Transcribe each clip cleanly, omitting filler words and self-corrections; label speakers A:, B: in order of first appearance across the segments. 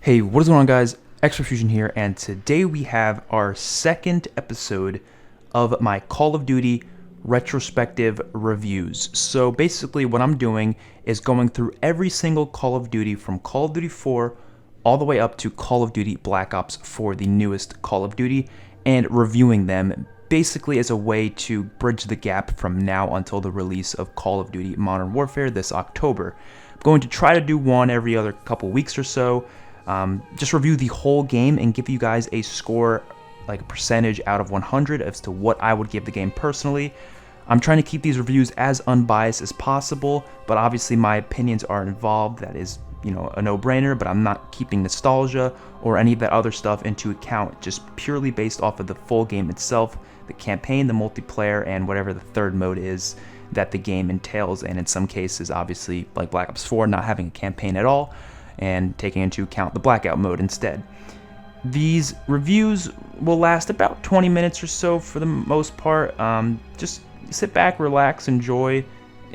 A: Hey, what is going on, guys? XpertFusion here, and today we have our second episode of my Call of Duty retrospective reviews. So basically what I'm doing is going through every single Call of Duty from Call of Duty 4 all the way up to Call of Duty Black Ops 4, the newest Call of Duty, and reviewing them basically as a way to bridge the gap from now until the release of Call of Duty Modern Warfare this October. I'm going to try to do one every other couple weeks or so. Just review the whole game and give you guys a score, like a percentage out of 100 as to what I would give the game personally. I'm trying to keep these reviews as unbiased as possible, but obviously my opinions are involved. That is, a no-brainer, but I'm not keeping nostalgia or any of that other stuff into account, just purely based off of the full game itself, the campaign, the multiplayer, and whatever the third mode is that the game entails, and in some cases, obviously, like Black Ops 4, not having a campaign at all, and taking into account the blackout mode instead. These reviews will last about 20 minutes or so for the most part. Just sit back, relax, enjoy,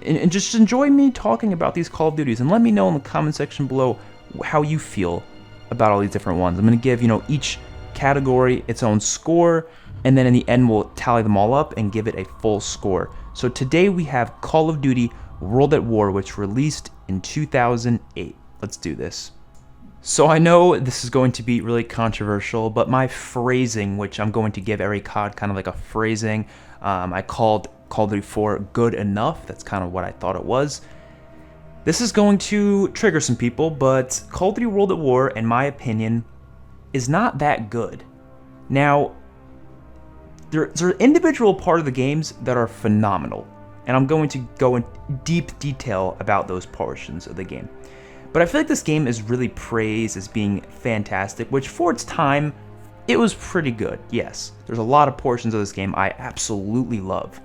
A: and just enjoy me talking about these Call of Duties, and let me know in the comment section below how you feel about all these different ones. I'm going to give, each category its own score, and then in the end we'll tally them all up and give it a full score. So today we have Call of Duty World at War, which released in 2008. Let's do this. So I know this is going to be really controversial, but my phrasing, which I'm going to give every COD kind of like a phrasing, I called Call of Duty 4 good enough. That's kind of what I thought it was. This is going to trigger some people, but Call of Duty World at War, in my opinion, is not that good. Now, there's an individual part of the games that are phenomenal, and I'm going to go in deep detail about those portions of the game. But I feel like this game is really praised as being fantastic, which for its time, it was pretty good, yes. There's a lot of portions of this game I absolutely love.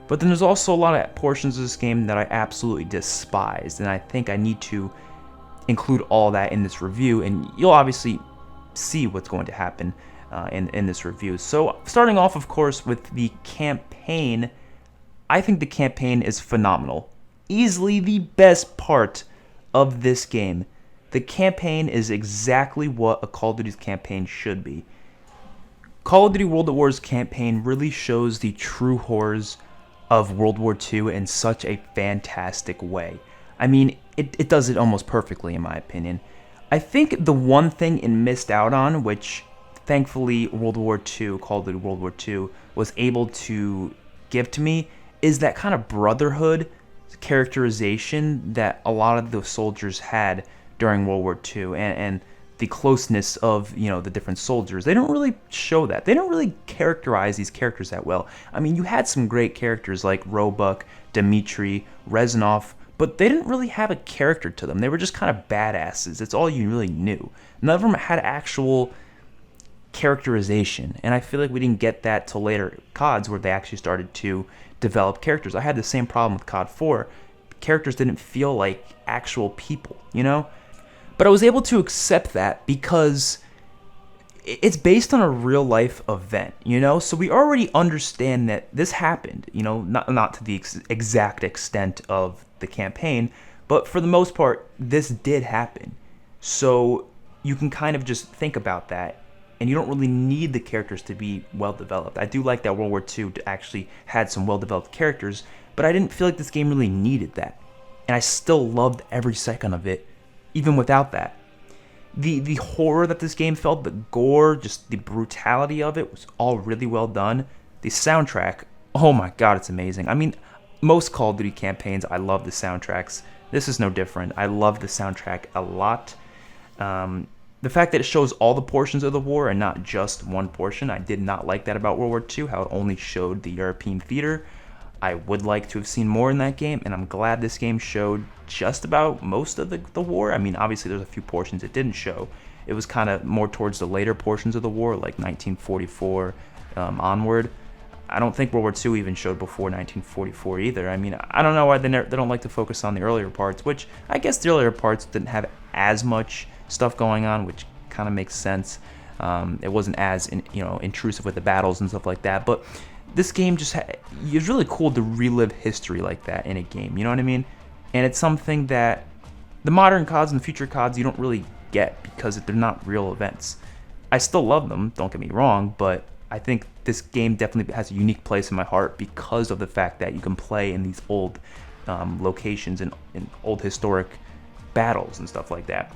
A: But then there's also a lot of portions of this game that I absolutely despised, and I think I need to include all that in this review, and you'll obviously see what's going to happen in this review. So starting off, of course, with the campaign, I think the campaign is phenomenal. Easily the best part of this game. The campaign is exactly what a Call of Duty's campaign should be. Call of Duty World at War's campaign really shows the true horrors of World War II in such a fantastic way. I mean, it does it almost perfectly in my opinion. I think the one thing it missed out on, which thankfully World War II, Call of Duty World War II, was able to give to me, is that kind of brotherhood characterization that a lot of the soldiers had during World War II, and the closeness of the different soldiers. They don't really show that. They don't really characterize these characters that well. I mean, you had some great characters like Roebuck, Dmitri, Reznov, but they didn't really have a character to them. They were just kind of badasses. That's all you really knew. None of them had actual characterization, and I feel like we didn't get that till later CODs, where they actually started to develop characters. I had the same problem with COD 4. Characters didn't feel like actual people, But I was able to accept that because it's based on a real life event, So we already understand that this happened, not to the exact extent of the campaign, but for the most part, this did happen. So you can kind of just think about that, and you don't really need the characters to be well developed. I do like that World War II actually had some well developed characters, but I didn't feel like this game really needed that. And I still loved every second of it, even without that. The horror that this game felt, the gore, just the brutality of it was all really well done. The soundtrack, oh my god, it's amazing. I mean, most Call of Duty campaigns, I love the soundtracks. This is no different. I love the soundtrack a lot. The fact that it shows all the portions of the war and not just one portion, I did not like that about World War II, how it only showed the European theater. I would like to have seen more in that game, and I'm glad this game showed just about most of the war. I mean, obviously there's a few portions it didn't show. It was kind of more towards the later portions of the war, like 1944 onward. I don't think World War II even showed before 1944 either. I mean, I don't know why they don't like to focus on the earlier parts, which I guess the earlier parts didn't have as much stuff going on, which kind of makes sense. It wasn't as intrusive with the battles and stuff like that, but this game it's really cool to relive history like that in a game, you know what I mean? And it's something that the modern CODs and the future CODs you don't really get because they're not real events. I still love them, don't get me wrong, but I think this game definitely has a unique place in my heart because of the fact that you can play in these old locations and in old historic battles and stuff like that.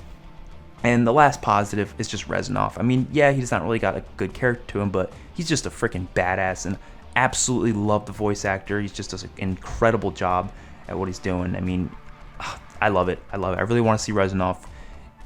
A: And the last positive is just Reznov. I mean, yeah, he's not really got a good character to him, but he's just a freaking badass, and absolutely love the voice actor. He's just does an incredible job at what he's doing. I mean, I love it. I love it. I really want to see Reznov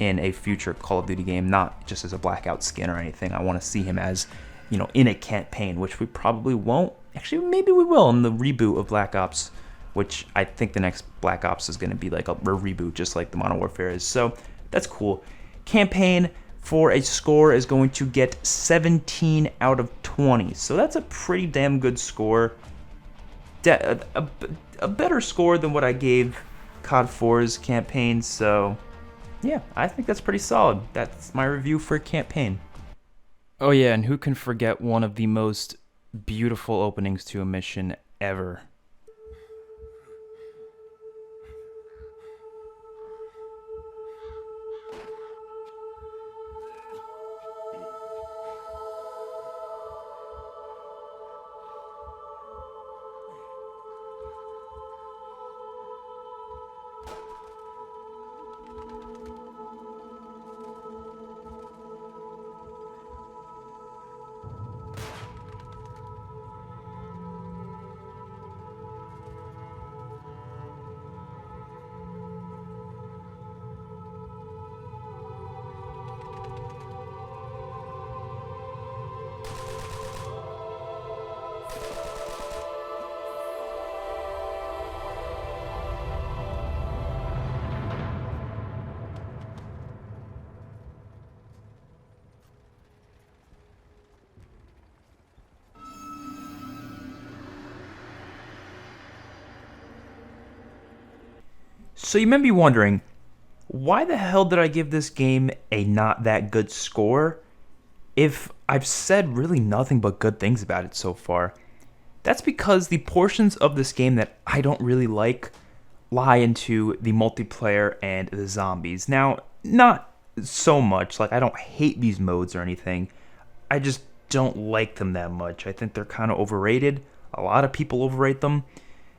A: in a future Call of Duty game, not just as a Blackout skin or anything. I want to see him as, you know, in a campaign, which we probably won't. Actually, maybe we will in the reboot of Black Ops, which I think the next Black Ops is going to be like a reboot, just like the Modern Warfare is. So that's cool. Campaign for a score is going to get 17 out of 20. So that's a pretty damn good score. A better score than what I gave COD 4's campaign. So yeah, I think that's pretty solid. That's my review for campaign. Oh yeah, and who can forget one of the most beautiful openings to a mission ever? So you may be wondering, why the hell did I give this game a not that good score if I've said really nothing but good things about it so far? That's because the portions of this game that I don't really like lie into the multiplayer and the zombies. Now, not so much, like I don't hate these modes or anything, I just don't like them that much. I think they're kind of overrated. A lot of people overrate them.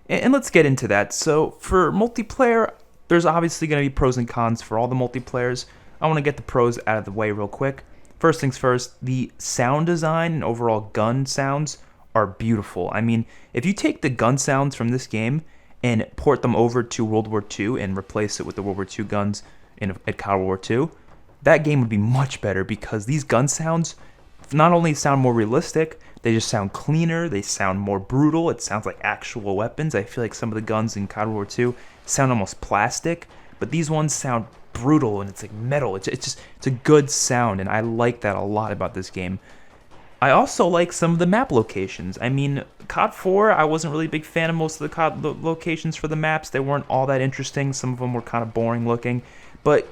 A: And let's get into that. So for multiplayer, there's obviously going to be pros and cons for all the multiplayers. I want to get the pros out of the way real quick. First things first, the sound design and overall gun sounds are beautiful. I mean, if you take the gun sounds from this game and port them over to World War II and replace it with the World War II guns at COD World War II, that game would be much better because these gun sounds not only sound more realistic, they just sound cleaner, they sound more brutal, it sounds like actual weapons. I feel like some of the guns in COD World War II sound almost plastic, but these ones sound brutal and it's like metal. It's a good sound, and I like that a lot about this game. I also like some of the map locations. I mean, COD 4, I wasn't really a big fan of most of the COD locations for the maps. They weren't all that interesting. Some of them were kind of boring looking, but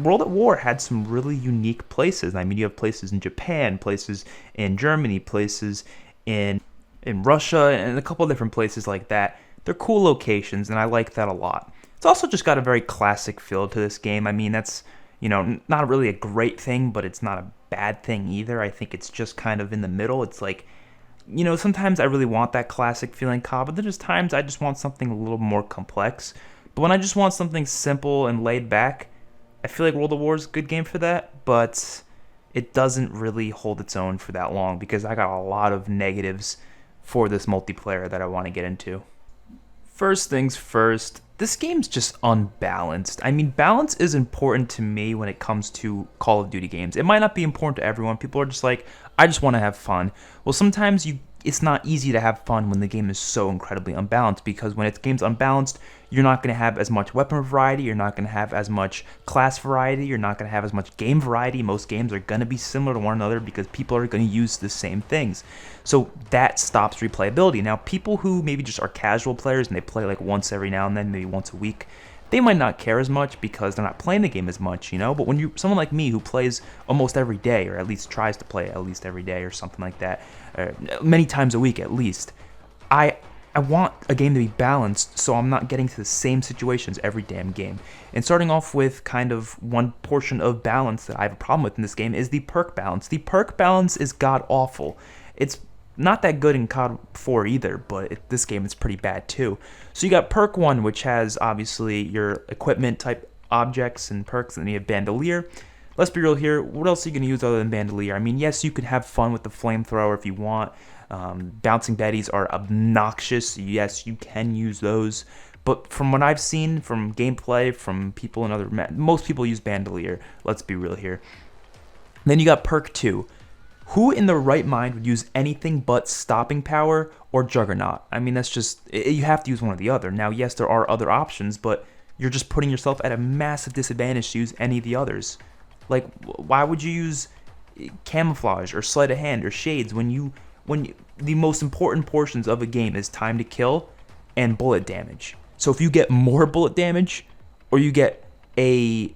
A: World at War had some really unique places. I mean, you have places in Japan, places in Germany, places in Russia, and a couple of different places like that. They're cool locations, and I like that a lot. It's also just got a very classic feel to this game. I mean, that's, you know, not really a great thing, but it's not a bad thing either. I think it's just kind of in the middle. It's like, you know, sometimes I really want that classic feeling COD, but there's times I just want something a little more complex. But when I just want something simple and laid back, I feel like World of War is a good game for that, but it doesn't really hold its own for that long because I got a lot of negatives for this multiplayer that I want to get into. First things first, this game's just unbalanced. I mean, balance is important to me when it comes to Call of Duty games. It might not be important to everyone. People are just like, I just want to have fun. Well, sometimes it's not easy to have fun when the game is so incredibly unbalanced, because when the game's unbalanced, you're not going to have as much weapon variety, you're not going to have as much class variety, you're not going to have as much game variety. Most games are going to be similar to one another because people are going to use the same things. So that stops replayability. Now, people who maybe just are casual players and they play like once every now and then, maybe once a week, they might not care as much because they're not playing the game as much, you know? But when someone like me who plays almost every day, or at least tries to play at least every day or something like that, many times a week at least, I I want a game to be balanced so I'm not getting to the same situations every damn game. And starting off with kind of one portion of balance that I have a problem with in this game is the perk balance. The perk balance is god awful. It's not that good in COD 4 either, but this game is pretty bad too. So you got perk 1, which has obviously your equipment type objects and perks, and then you have bandolier. Let's be real here, what else are you going to use other than bandolier? I mean, yes, you could have fun with the flamethrower if you want. Bouncing betties are obnoxious. Yes, you can use those. But from what I've seen, from gameplay, from people and other... most people use bandolier. Let's be real here. Then you got perk 2. Who in their right mind would use anything but stopping power or juggernaut? I mean, that's just... you have to use one or the other. Now, yes, there are other options, but you're just putting yourself at a massive disadvantage to use any of the others. Like, why would you use camouflage or sleight of hand or shades when the most important portions of a game is time to kill and bullet damage? So if you get more bullet damage or you get a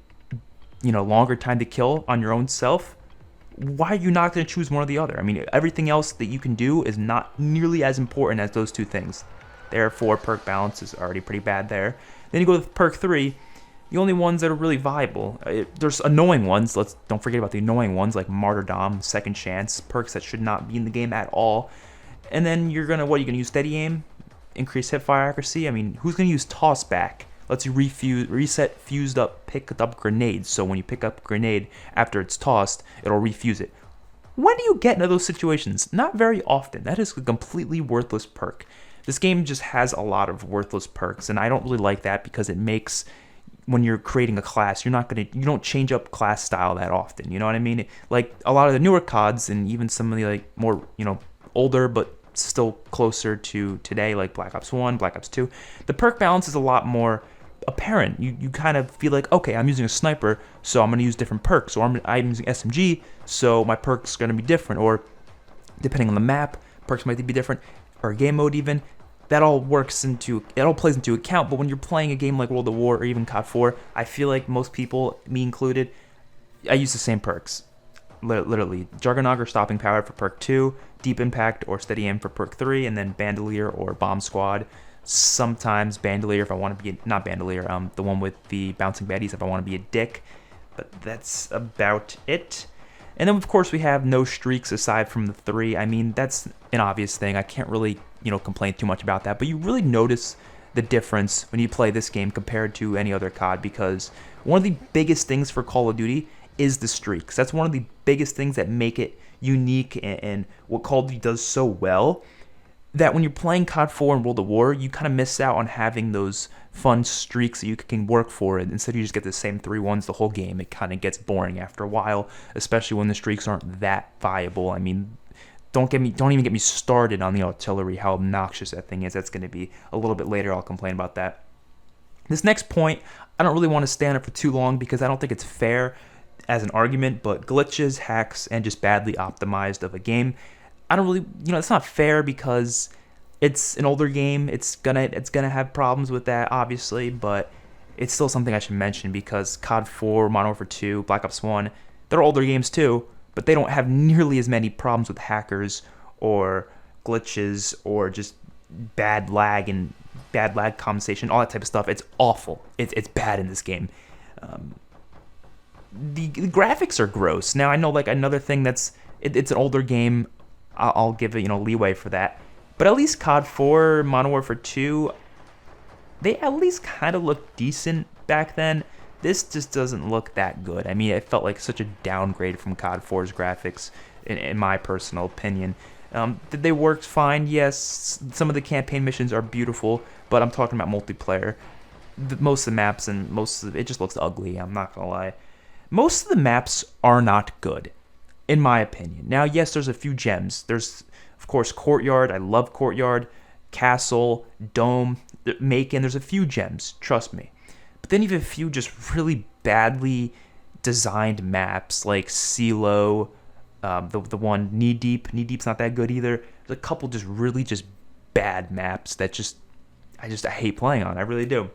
A: longer time to kill on your own self, why are you not going to choose one or the other? I mean, everything else that you can do is not nearly as important as those two things. Therefore, perk balance is already pretty bad there. Then you go with perk 3. The only ones that are really viable, there's annoying ones. Don't forget about the annoying ones like Martyrdom, Second Chance, perks that should not be in the game at all. And then you're gonna use steady aim, increase hipfire accuracy. I mean, who's gonna use toss back? Lets you reset fused up, picked up grenades. So when you pick up a grenade after it's tossed, it'll refuse it. When do you get into those situations? Not very often. That is a completely worthless perk. This game just has a lot of worthless perks, and I don't really like that because it makes, when you're creating a class, you don't change up class style that often. You know what I mean? Like a lot of the newer CODs and even some of the more older but still closer to today, like Black Ops 1, Black Ops 2, the perk balance is a lot more apparent. You kind of feel like, okay, I'm using a sniper, so I'm going to use different perks, or I'm using SMG, so my perks are going to be different, or depending on the map, perks might be different, or game mode even. That all plays into account. But when you're playing a game like World of War or even COD 4, I feel like most people, me included, I use the same perks. Literally, Juggernaut or Stopping Power for perk 2, Deep Impact or Steady Aim for perk 3, and then Bandolier or Bomb Squad. Sometimes Bandolier if I want to be not Bandolier, the one with the bouncing baddies if I want to be a dick. But that's about it. And then of course we have no streaks aside from the 3. I mean, that's an obvious thing. I can't really complain too much about that. But you really notice the difference when you play this game compared to any other COD, because one of the biggest things for Call of Duty is the streaks. That's one of the biggest things that make it unique and what Call of Duty does so well, that when you're playing COD 4 and World of War, you kind of miss out on having those fun streaks that you can work for. And instead you just get the same 3-1s the whole game. It kind of gets boring after a while, especially when the streaks aren't that viable. I mean, don't even get me started on the artillery, how obnoxious that thing is. That's going to be a little bit later. I'll complain about that. This next point, I don't really want to stay on it for too long because I don't think it's fair as an argument, but glitches, hacks, and just badly optimized of a game, I don't really, it's not fair because it's an older game. It's gonna have problems with that, obviously, but it's still something I should mention because COD 4, Modern Warfare 2, Black Ops 1, they're older games too, but they don't have nearly as many problems with hackers or glitches or just bad lag compensation, all that type of stuff. It's awful. It's bad in this game. The graphics are gross. Now I know another thing it's an older game. I'll give it leeway for that. But at least COD 4, Modern Warfare 2, they at least kind of looked decent back then. This just doesn't look that good. I mean, it felt like such a downgrade from COD 4's graphics, in my personal opinion. Did they work fine? Yes. Some of the campaign missions are beautiful, but I'm talking about multiplayer. Most of the maps and it just looks ugly. I'm not gonna lie. Most of the maps are not good, in my opinion. Now, yes, there's a few gems. There's, of course, Courtyard. I love Courtyard. Castle, Dome, Macon. There's a few gems, trust me. But then you have a few just really badly designed maps, like CeeLo, the one Knee Deep. Knee Deep's not that good either. There's a couple just really just bad maps that I hate playing on. I really do.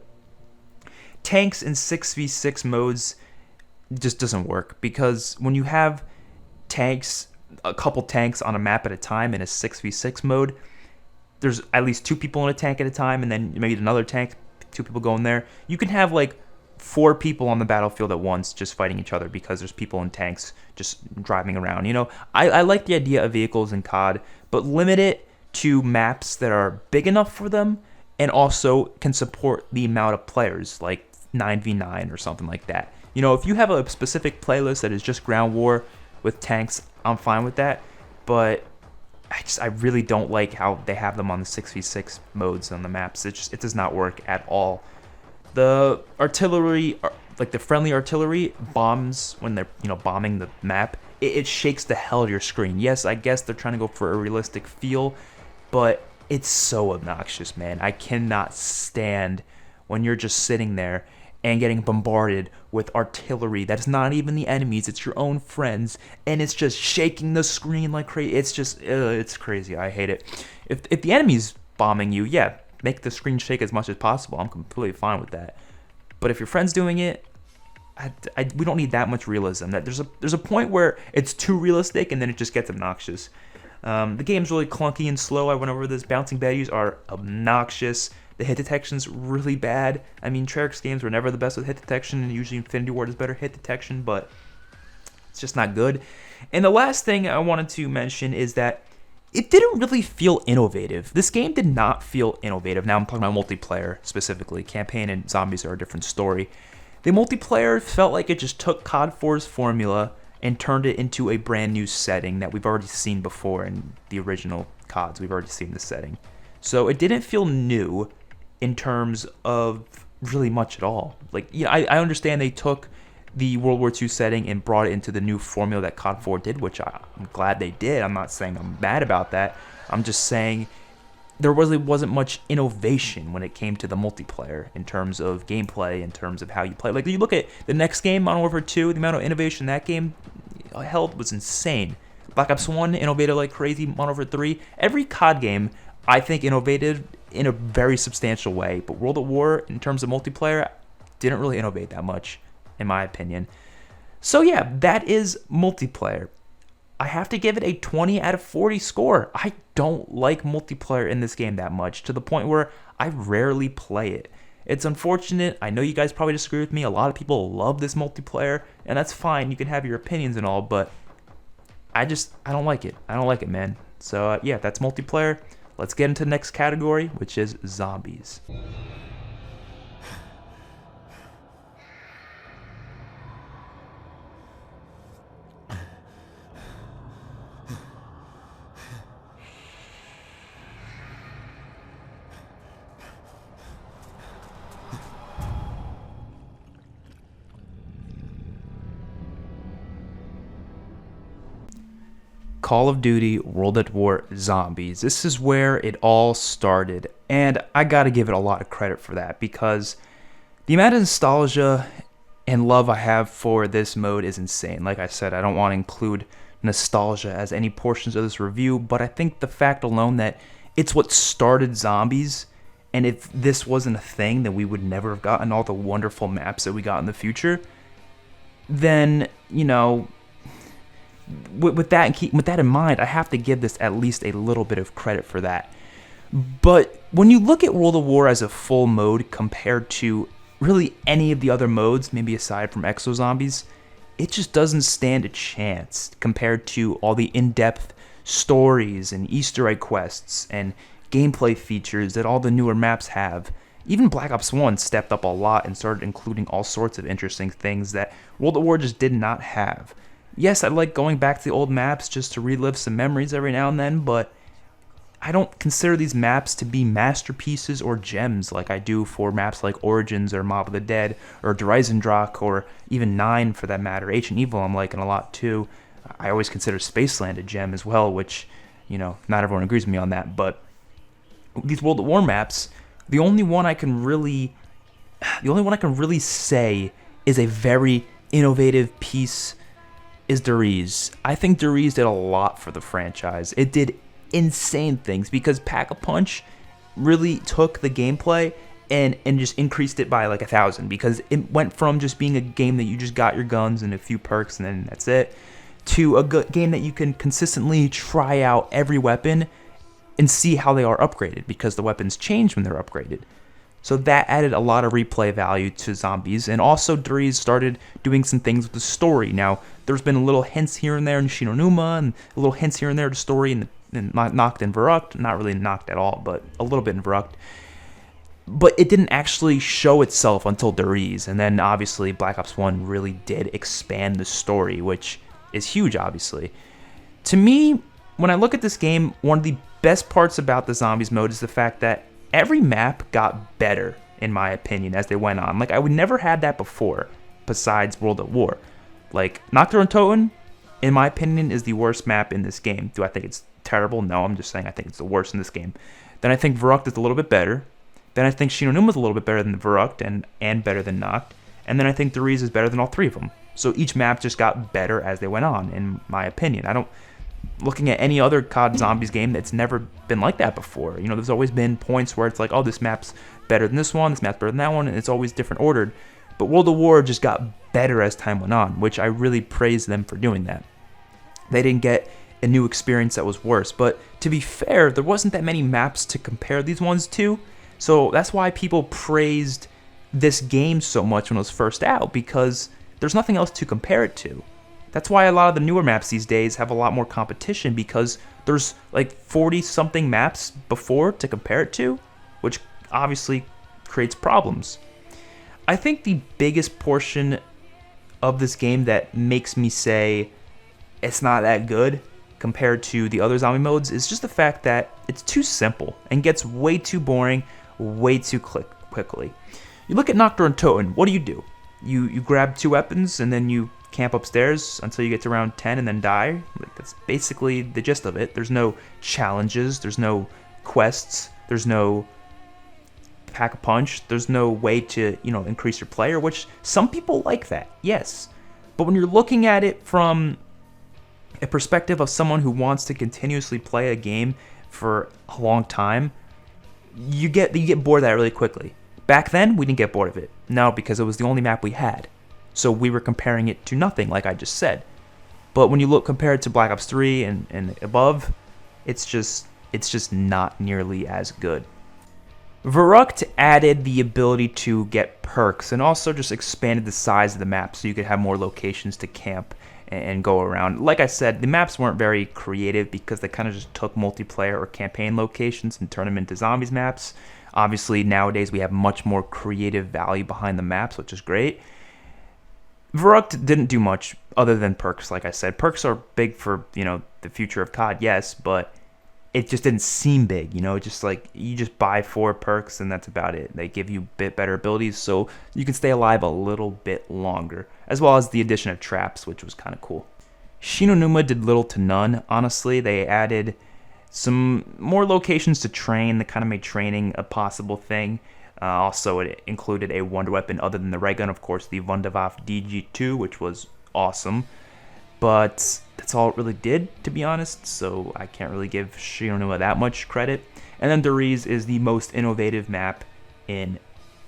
A: Tanks in 6v6 modes just doesn't work, because when you have a couple tanks on a map at a time in a 6v6 mode, there's at least 2 people in a tank at a time, and then maybe another tank, 2 people go in there. You can have like 4 people on the battlefield at once just fighting each other because there's people in tanks just driving around. You know, I like the idea of vehicles in COD, but limit it to maps that are big enough for them and also can support the amount of players, like 9v9 or something like that. You know, if you have a specific playlist that is just ground war with tanks, I'm fine with that, but I really don't like how they have them on the 6v6 modes on the maps. It does not work at all. The artillery, like the friendly artillery, bombs when they're, you know, bombing the map. It shakes the hell out of your screen. Yes, I guess they're trying to go for a realistic feel, but it's so obnoxious, man. I cannot stand when you're just sitting there and getting bombarded with artillery that's not even the enemies, it's your own friends, and it's just shaking the screen like crazy. It's just, it's crazy. I hate it. If the enemy's bombing you, yeah, make the screen shake as much as possible. I'm completely fine with that. But if your friend's doing it, we don't need that much realism. That there's a point where it's too realistic, and then it just gets obnoxious. The game's really clunky and slow. I went over this. Bouncing baddies are obnoxious. The hit detection's really bad. I mean, Treyarch's games were never the best with hit detection, and usually Infinity Ward is better hit detection, but it's just not good. And the last thing I wanted to mention is that it didn't really feel innovative. This game did not feel innovative. Now I'm talking about multiplayer specifically. Campaign and zombies are a different story. The multiplayer felt like it just took COD 4's formula and turned it into a brand new setting that we've already seen before in the original CODs. We've already seen this setting. So it didn't feel new in terms of really much at all. Like, yeah, I understand they took the World War II setting and brought it into the new formula that COD 4 did, which I'm glad they did. I'm not saying I'm mad about that. I'm just saying there really wasn't much innovation when it came to the multiplayer in terms of gameplay, in terms of how you play. Like, you look at the next game, Modern Warfare 2, the amount of innovation that game held was insane. Black Ops 1 innovated like crazy. Modern Warfare 3, every COD game I think innovated in a very substantial way, but World at War in terms of multiplayer didn't really innovate that much, in my opinion. So yeah, that is multiplayer. I have to give it a 20 out of 40 score. I don't like multiplayer in this game that much, to the point where I rarely play it. It's unfortunate. I know you guys probably disagree with me. A lot of people love this multiplayer, and that's fine. You can have your opinions and all, but I don't like it. I don't like it, man. So yeah, that's multiplayer. Let's get into the next category, which is zombies. Call of Duty World at War Zombies. This is where it all started, and I gotta give it a lot of credit for that, because the amount of nostalgia and love I have for this mode is insane. Like I said, I don't want to include nostalgia as any portions of this review, but I think the fact alone that it's what started zombies, and if this wasn't a thing, then we would never have gotten all the wonderful maps that we got in the future. Then, you know, with that in mind, I have to give this at least a little bit of credit for that. But when you look at World at War as a full mode compared to really any of the other modes, maybe aside from Exo Zombies, it just doesn't stand a chance compared to all the in-depth stories and Easter egg quests and gameplay features that all the newer maps have. Even Black Ops 1 stepped up a lot and started including all sorts of interesting things that World at War just did not have. Yes, I like going back to the old maps just to relive some memories every now and then, but I don't consider these maps to be masterpieces or gems like I do for maps like Origins or Mob of the Dead or Dreisendrach or even 9 for that matter. Ancient Evil I'm liking a lot too. I always consider Spaceland a gem as well, which, you know, not everyone agrees with me on that, but these World at War maps, the only one I can really say is a very innovative piece is Deriz. I think Deriz did a lot for the franchise. It did insane things because Pack-a-Punch really took the gameplay and just increased it by like 1,000, because it went from just being a game that you just got your guns and a few perks and then that's it, to a game that you can consistently try out every weapon and see how they are upgraded, because the weapons change when they're upgraded. So that added a lot of replay value to zombies, and also Dries started doing some things with the story. Now, there's been little hints here and there in Shinonuma, and little hints here and there to story in Noct and Verrucht. Not really Noct at all, but a little bit in Verrucht. But it didn't actually show itself until Dries, and then obviously Black Ops 1 really did expand the story, which is huge, obviously. To me, when I look at this game, one of the best parts about the zombies mode is the fact that every map got better, in my opinion, as they went on. Like, I would never had that before, besides World at War. Like, Nocturne Toten, in my opinion, is the worst map in this game. Do I think it's terrible? No, I'm just saying I think it's the worst in this game. Then I think Verrucht is a little bit better. Then I think Shinonuma is a little bit better than Verrucht and better than Noct. And then I think Dries is better than all three of them. So each map just got better as they went on, in my opinion. Looking at any other COD Zombies game, that's never been like that before. You know, there's always been points where it's like, oh, this map's better than this map's better than that one, and it's always different ordered. But World of War just got better as time went on, which I really praise them for doing that. They didn't get a new experience that was worse. But to be fair, there wasn't that many maps to compare these ones to. So that's why people praised this game so much when it was first out, because there's nothing else to compare it to. That's why a lot of the newer maps these days have a lot more competition, because there's like 40-something maps before to compare it to, which obviously creates problems. I think the biggest portion of this game that makes me say it's not that good compared to the other zombie modes is just the fact that it's too simple and gets way too boring way too quickly. You look at Nocturne Toten, what do? You grab 2 weapons and then you camp upstairs until you get to around 10 and then die. Like, that's basically the gist of it. There's no challenges, there's no quests, there's no pack a punch, there's no way to, increase your player, which some people like that, yes. But when you're looking at it from a perspective of someone who wants to continuously play a game for a long time, you get bored of that really quickly. Back then, we didn't get bored of it. No, because it was the only map we had. So we were comparing it to nothing, like I just said. But when you compare it to Black Ops 3 and above, it's just not nearly as good. Verrucht added the ability to get perks and also just expanded the size of the map so you could have more locations to camp and go around. Like I said, the maps weren't very creative because they kind of just took multiplayer or campaign locations and turned them into zombies maps. Obviously, nowadays we have much more creative value behind the maps, which is great. Verrucht didn't do much other than perks, like I said. Perks are big for, the future of COD, yes, but it just didn't seem big, just like you just buy 4 perks and that's about it. They give you a bit better abilities so you can stay alive a little bit longer, as well as the addition of traps, which was kind of cool. Shinonuma did little to none, honestly. They added some more locations to train that kind of made training a possible thing. Also, it included a wonder weapon other than the ray gun, of course, the Wunderwaffe DG2, which was awesome. But that's all it really did, to be honest, so I can't really give Shinonuma that much credit. And then Dries is the most innovative map in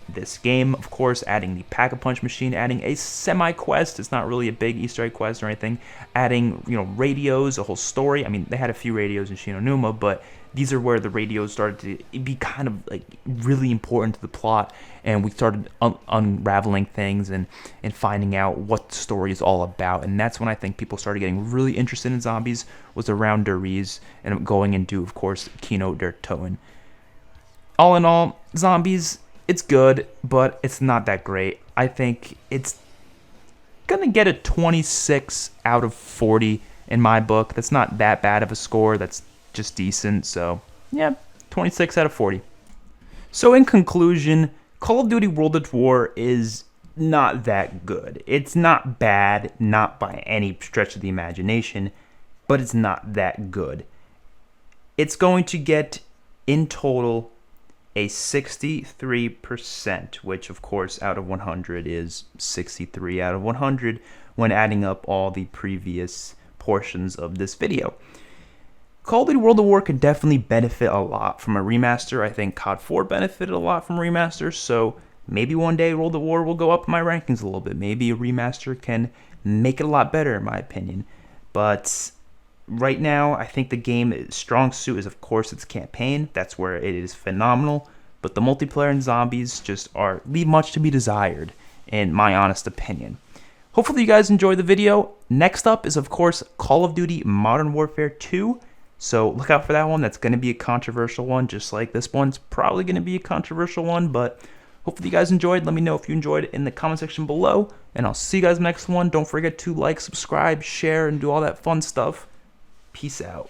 A: this game, of course, adding the Pack-a-Punch machine, adding a semi-quest. It's not really a big Easter egg quest or anything. Adding, radios, a whole story. I mean, they had a few radios in Shinonuma, but these are where the radios started to be kind of like really important to the plot, and we started unraveling things and finding out what the story is all about. And that's when I think people started getting really interested in zombies, was around Dries and going into, of course, Keynote der Toten. All in all, zombies, it's good, but it's not that great. I think it's gonna get a 26 out of 40 in my book. That's not that bad of a score. That's just decent. So yeah, 26 out of 40. So in conclusion, Call of Duty World at War is not that good. It's not bad, not by any stretch of the imagination, but it's not that good. It's going to get, in total, a 63%, which of course out of 100 is 63 out of 100 when adding up all the previous portions of this video. Call of Duty World at War could definitely benefit a lot from a remaster. I think COD 4 benefited a lot from a remaster, so maybe one day World at War will go up in my rankings a little bit. Maybe a remaster can make it a lot better, in my opinion. But right now, I think the game's strong suit is, of course, its campaign. That's where it is phenomenal. But the multiplayer and zombies just leave much to be desired, in my honest opinion. Hopefully you guys enjoyed the video. Next up is, of course, Call of Duty Modern Warfare 2. So look out for that one. That's going to be a controversial one, just like this one's probably going to be a controversial one. But hopefully you guys enjoyed. Let me know if you enjoyed it in the comment section below. And I'll see you guys next one. Don't forget to like, subscribe, share, and do all that fun stuff. Peace out.